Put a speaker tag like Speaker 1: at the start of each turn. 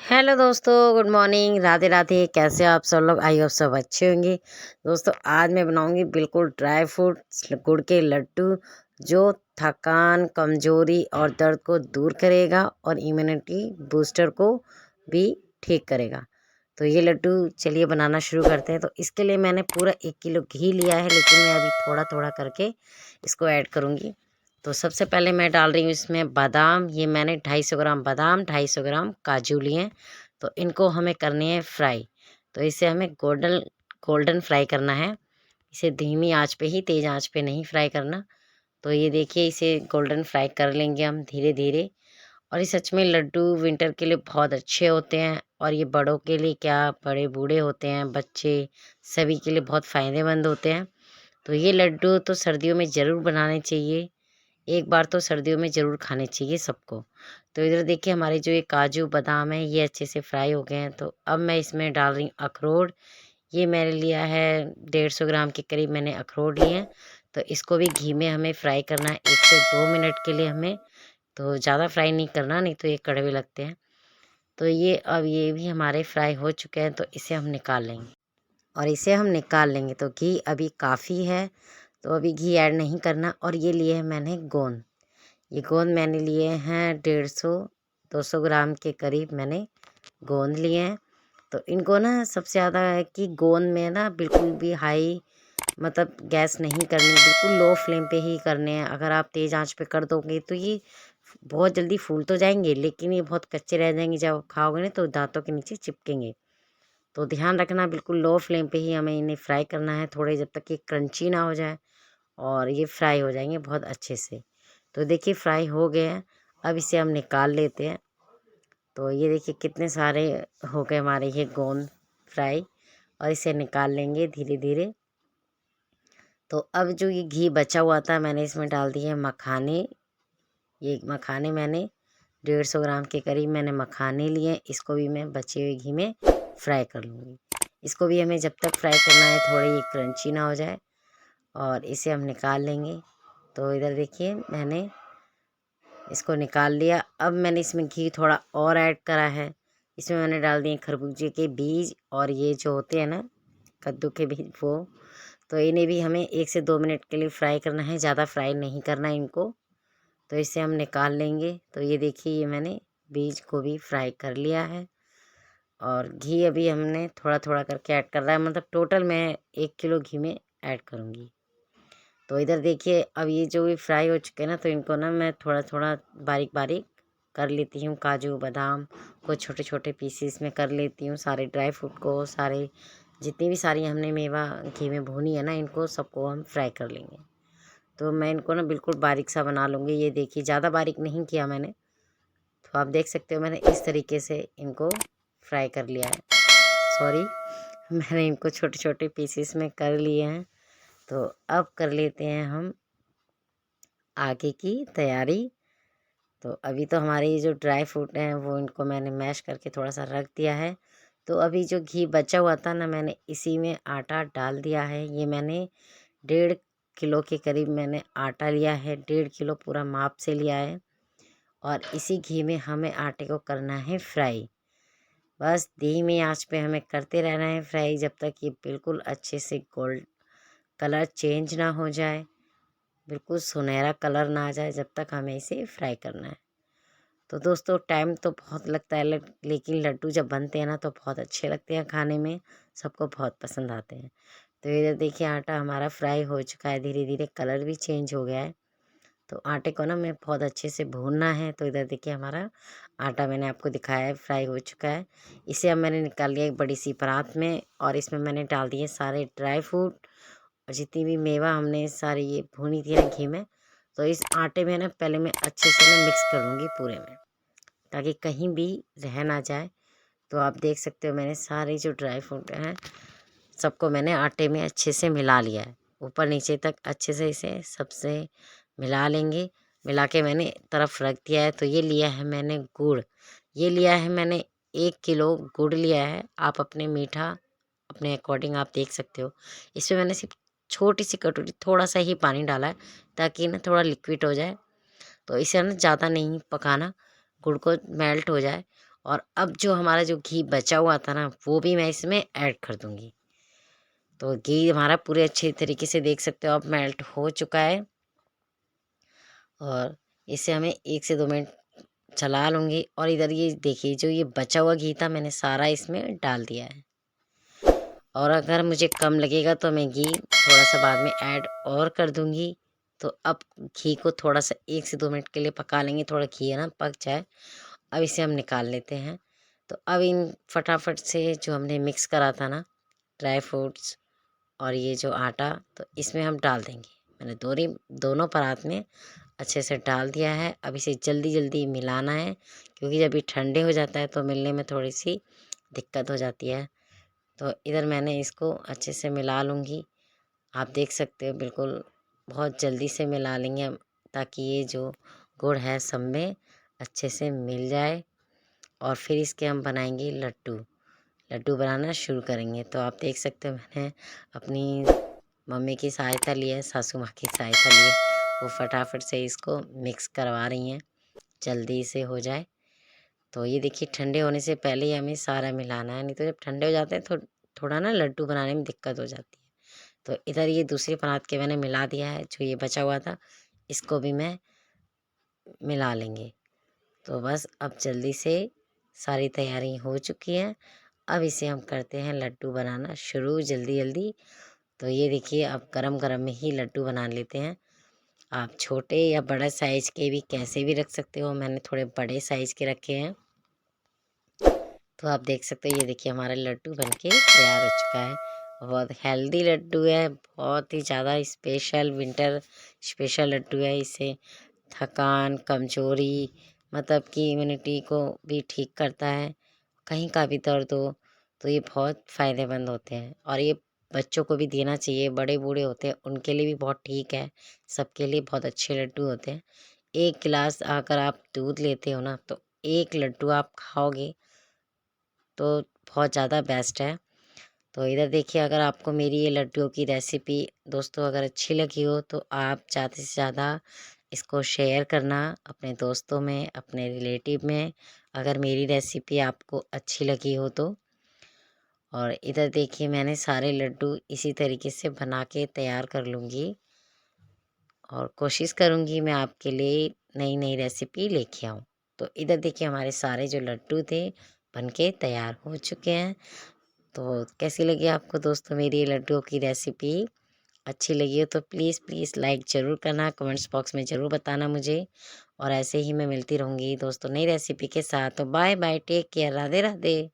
Speaker 1: Hello दोस्तों, good morning, Radhe Radhe. कैसे हो आप सब लोग? आई होप सब अच्छे होंगे। दोस्तों आज मैं बनाऊंगी बिल्कुल ड्राई फ्रूट गुड़ के लड्डू, जो थकान, कमजोरी और दर्द को दूर करेगा और इम्यूनिटी बूस्टर को भी ठीक करेगा। तो ये लड्डू चलिए बनाना शुरू करते हैं। तो इसके लिए मैंने पूरा 1 किलो घी लिया है, लेकिन मैं अभी थोड़ा थोड़ा करके इसको ऐड करूँगी। तो सबसे पहले मैं डाल रही हूँ इसमें बादाम। ये मैंने 250 ग्राम बादाम, 250 ग्राम काजू लिए हैं। तो इनको हमें करनी है फ्राई। तो इसे हमें गोल्डन गोल्डन फ्राई करना है। इसे धीमी आंच पे ही, तेज़ आंच पे नहीं फ्राई करना। तो ये देखिए, इसे गोल्डन फ्राई कर लेंगे हम धीरे धीरे। और ये सच में लड्डू विंटर के लिए बहुत अच्छे होते हैं, और ये बड़ों के लिए क्या, बड़े बूढ़े होते हैं, बच्चे, सभी के लिए बहुत फ़ायदेमंद होते हैं। तो ये लड्डू तो सर्दियों में ज़रूर बनाने चाहिए। एक बार तो सर्दियों में ज़रूर खाने चाहिए सबको। तो इधर देखिए, हमारे जो ये काजू बादाम है ये अच्छे से फ्राई हो गए हैं। तो अब मैं इसमें डाल रही हूँ अखरोट। ये मैंने लिया है 150 ग्राम के करीब, मैंने अखरोट लिए हैं। तो इसको भी घी में हमें फ्राई करना है 1 से 2 मिनट के लिए हमें। तो ज़्यादा फ्राई नहीं करना, नहीं तो ये कड़वे लगते हैं। तो ये अब ये भी हमारे फ्राई हो चुके हैं, तो इसे हम निकाल लेंगे। और इसे हम निकाल लेंगे। तो घी अभी काफ़ी है, तो अभी घी ऐड नहीं करना। और ये लिए हैं मैंने गोंद। ये गोंद मैंने लिए हैं 150-200 ग्राम के करीब मैंने गोंद लिए हैं। तो इनको ना सबसे ज़्यादा है कि गोंद में ना बिल्कुल भी हाई मतलब गैस नहीं करनी, बिल्कुल लो फ्लेम पे ही करने हैं। अगर आप तेज़ आंच पे कर दोगे तो ये बहुत जल्दी फूल तो जाएंगे, लेकिन ये बहुत कच्चे रह जाएंगे। जब आप खाओगे ना तो दांतों के नीचे चिपकेंगे। तो ध्यान रखना, बिल्कुल लो फ्लेम पे ही हमें इन्हें फ्राई करना है, थोड़े जब तक ये क्रंची ना हो जाए। और ये फ्राई हो जाएंगे बहुत अच्छे से। तो देखिए फ्राई हो गए हैं। अब इसे हम निकाल लेते हैं। तो ये देखिए कितने सारे हो गए हमारे ये गोंद फ्राई। और इसे निकाल लेंगे धीरे धीरे। तो अब जो ये घी बचा हुआ था, मैंने इसमें डाल दिए मखाने। ये मखाने मैंने 150 ग्राम के करीब मैंने मखाने लिए। इसको भी मैं बचे हुए घी में फ्राई कर लूँगी। इसको भी हमें जब तक फ्राई करना है थोड़ी ये क्रंची ना हो जाए। और इसे हम निकाल लेंगे। तो इधर देखिए मैंने इसको निकाल लिया। अब मैंने इसमें घी थोड़ा और ऐड करा है। इसमें मैंने डाल दिए खरबूजे के बीज, और ये जो होते हैं ना कद्दू के बीज, वो। तो इन्हें भी हमें 1 से 2 मिनट के लिए फ्राई करना है, ज़्यादा फ्राई नहीं करना इनको। तो इसे हम निकाल लेंगे। तो ये देखिए, ये मैंने बीज को भी फ्राई कर लिया है। और घी अभी हमने थोड़ा थोड़ा करके ऐड कर रहा है, मतलब टोटल मैं 1 किलो घी में ऐड करूँगी। तो इधर देखिए, अब ये जो भी फ्राई हो चुके हैं ना, तो इनको ना मैं थोड़ा थोड़ा बारीक बारीक कर लेती हूँ। काजू बादाम को छोटे छोटे पीसेस में कर लेती हूँ, सारे ड्राई फ्रूट को, सारे जितनी भी सारी हमने मेवा घी में भूनी है ना, इनको सबको हम फ्राई कर लेंगे। तो मैं इनको ना बिल्कुल बारीक सा बना लूँगी। ये देखिए, ज़्यादा बारीक नहीं किया मैंने। तो आप देख सकते हो मैंने इस तरीके से इनको फ्राई कर लिया है। सॉरी, मैंने इनको छोटे छोटे पीसेस में कर लिए हैं। तो अब कर लेते हैं हम आगे की तैयारी। तो अभी तो हमारे ये जो ड्राई फ्रूट हैं वो, इनको मैंने मैश करके थोड़ा सा रख दिया है। तो अभी जो घी बचा हुआ था ना, मैंने इसी में आटा डाल दिया है। ये मैंने 1.5 किलो के करीब मैंने आटा लिया है, 1.5 किलो पूरा माप से लिया है। और इसी घी में हमें आटे को करना है फ्राई। बस धीमी आंच पे हमें करते रहना है फ्राई, जब तक ये बिल्कुल अच्छे से गोल्ड कलर चेंज ना हो जाए, बिल्कुल सुनहरा कलर ना आ जाए, जब तक हमें इसे फ्राई करना है। तो दोस्तों टाइम तो बहुत लगता है, लेकिन लड्डू जब बनते हैं ना तो बहुत अच्छे लगते हैं खाने में, सबको बहुत पसंद आते हैं। तो इधर देखिए आटा हमारा फ्राई हो चुका है, धीरे धीरे कलर भी चेंज हो गया है। तो आटे को ना मैं बहुत अच्छे से भूनना है। तो इधर देखिए हमारा आटा मैंने आपको दिखाया है, फ्राई हो चुका है। इसे अब मैंने निकाल लिया एक बड़ी सी परात में, और इसमें मैंने डाल दिए सारे ड्राई फ्रूट और जितनी भी मेवा हमने सारी ये भूनी थी ना घी में। तो इस आटे में ना पहले मैं अच्छे से ना मिक्स कर लूँगी पूरे में, ताकि कहीं भी रह ना जाए। तो आप देख सकते हो मैंने सारे जो ड्राई फ्रूट हैं सबको मैंने आटे में अच्छे से मिला लिया है, ऊपर नीचे तक अच्छे से इसे सबसे मिला लेंगे। मिला के मैंने तरफ रख दिया है। तो ये लिया है मैंने गुड़। ये लिया है मैंने 1 किलो गुड़ लिया है। आप अपने मीठा अपने अकॉर्डिंग आप देख सकते हो। इसमें मैंने सिर्फ छोटी सी कटोरी थोड़ा सा ही पानी डाला है, ताकि ना थोड़ा लिक्विड हो जाए। तो इसे ना ज़्यादा नहीं पकाना, गुड़ को मेल्ट हो जाए। और अब जो हमारा जो घी बचा हुआ था ना, वो भी मैं इसमें ऐड कर दूँगी। तो घी हमारा पूरे अच्छे तरीके से देख सकते हो आप मेल्ट हो चुका है, और इसे हमें 1 से 2 मिनट चला लूँगी। और इधर ये देखिए, जो ये बचा हुआ घी था मैंने सारा इसमें डाल दिया है। और अगर मुझे कम लगेगा तो मैं घी थोड़ा-सा बाद में ऐड और कर दूँगी। तो अब घी को थोड़ा-सा 1 से 2 मिनट के लिए पका लेंगे, थोड़ा घी है ना पक जाए। अब इसे हम निकाल लेते हैं। तो अब इन फटाफट से जो हमने मिक्स करा था ना, ड्राई फ्रूट्स और ये जो आटा, तो इसमें हम डाल देंगे। मैंने दोनों परात में अच्छे से डाल दिया है। अब इसे जल्दी-जल्दी मिलाना है, क्योंकि जब ये ठंडे हो जाता है तो मिलने में थोड़ी-सी दिक्कत हो जाती है। तो इधर मैंने इसको अच्छे से मिला लूँगी। आप देख सकते हो बिल्कुल बहुत जल्दी से मिला लेंगे हम, ताकि ये जो गुड़ है सब में अच्छे से मिल जाए। और फिर इसके हम बनाएंगे लड्डू। लड्डू बनाना शुरू करेंगे। तो आप देख सकते हो मैंने अपनी मम्मी की सहायता ली है, सासू माँ की सहायता ली है। वो फटाफट से इसको मिक्स करवा रही हैं, जल्दी से हो जाए। तो ये देखिए, ठंडे होने से पहले ही हमें सारा मिलाना है, नहीं तो जब ठंडे हो जाते हैं तो थोड़ा ना लड्डू बनाने में दिक्कत हो जाती है। तो इधर ये दूसरी परात के मैंने मिला दिया है, जो ये बचा हुआ था इसको भी मैं मिला लेंगे। तो बस अब जल्दी से सारी तैयारी हो चुकी है। अब इसे हम करते हैं लड्डू बनाना शुरू जल्दी जल्दी। तो ये देखिए, अब गरम गरम में ही लड्डू बना लेते हैं। आप छोटे या बड़े साइज़ के भी कैसे भी रख सकते हो, मैंने थोड़े बड़े साइज़ के रखे हैं। तो आप देख सकते हो, ये देखिए हमारा लड्डू बनके तैयार हो चुका है। बहुत हेल्दी लड्डू है, बहुत ही ज़्यादा स्पेशल विंटर स्पेशल लड्डू है। इससे थकान, कमज़ोरी, मतलब कि इम्यूनिटी को भी ठीक करता है। कहीं का भी दर्द हो तो ये बहुत फ़ायदेमंद होते हैं। और ये बच्चों को भी देना चाहिए, बड़े बूढ़े होते हैं उनके लिए भी बहुत ठीक है। सबके लिए बहुत अच्छे लड्डू होते हैं। 1 गिलास अगर आप दूध लेते हो ना, तो 1 लड्डू आप खाओगे तो बहुत ज़्यादा बेस्ट है। तो इधर देखिए, अगर आपको मेरी ये लड्डुओं की रेसिपी दोस्तों अगर अच्छी लगी हो, तो आप ज़्यादा से ज़्यादा इसको शेयर करना अपने दोस्तों में, अपने रिलेटिव में, अगर मेरी रेसिपी आपको अच्छी लगी हो तो। और इधर देखिए, मैंने सारे लड्डू इसी तरीके से बना के तैयार कर लूँगी, और कोशिश करूँगी मैं आपके लिए नई नई रेसिपी लेके आऊँ। तो इधर देखिए, हमारे सारे जो लड्डू थे बनके तैयार हो चुके हैं। तो कैसी लगी आपको दोस्तों मेरी ये लड्डुओं की रेसिपी? अच्छी लगी हो तो प्लीज़ प्लीज़ लाइक ज़रूर करना, कमेंट्स बॉक्स में ज़रूर बताना मुझे। और ऐसे ही मैं मिलती रहूँगी दोस्तों नई रेसिपी के साथ। तो bye bye, take care, Radhe Radhe.